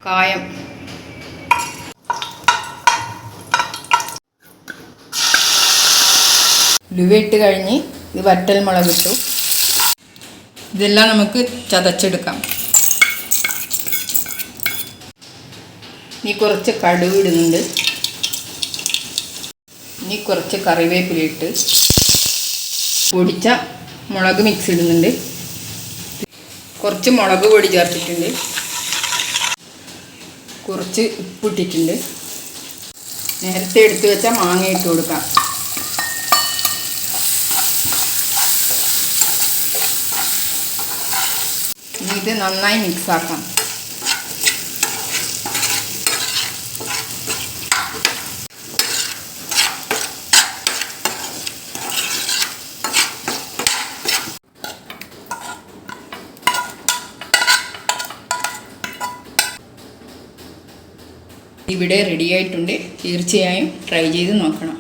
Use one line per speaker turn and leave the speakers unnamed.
കായം, ഉലുവ ഇട്ട് കഴിഞ്ഞ് ഇത് വറ്റൽ മുളക് ഇട്ടു. ഇതെല്ലാം നമുക്ക് ചതച്ചെടുക്കാം. ഇനി കുറച്ച് കടുക് ഇടുന്നുണ്ട്. ഇനി കുറച്ച് കറിവേപ്പില ഇട്ട് പൊടിച്ച മുളക് മിക്സ് ഇടുന്നുണ്ട്. കുറച്ച് മുളക് പൊടി ചേർത്തിട്ടുണ്ട്. കുറച്ച് ഉപ്പിട്ടിട്ടുണ്ട്. നേരത്തെ എടുത്തു വെച്ച മാങ്ങ ഇട്ട് കൊടുക്കാം. ഇനി ഇത് നന്നായി മിക്സാക്കാം. ഇവിടെ റെഡിയായിട്ടുണ്ട്. തീർച്ചയായും ട്രൈ ചെയ്ത് നോക്കണം.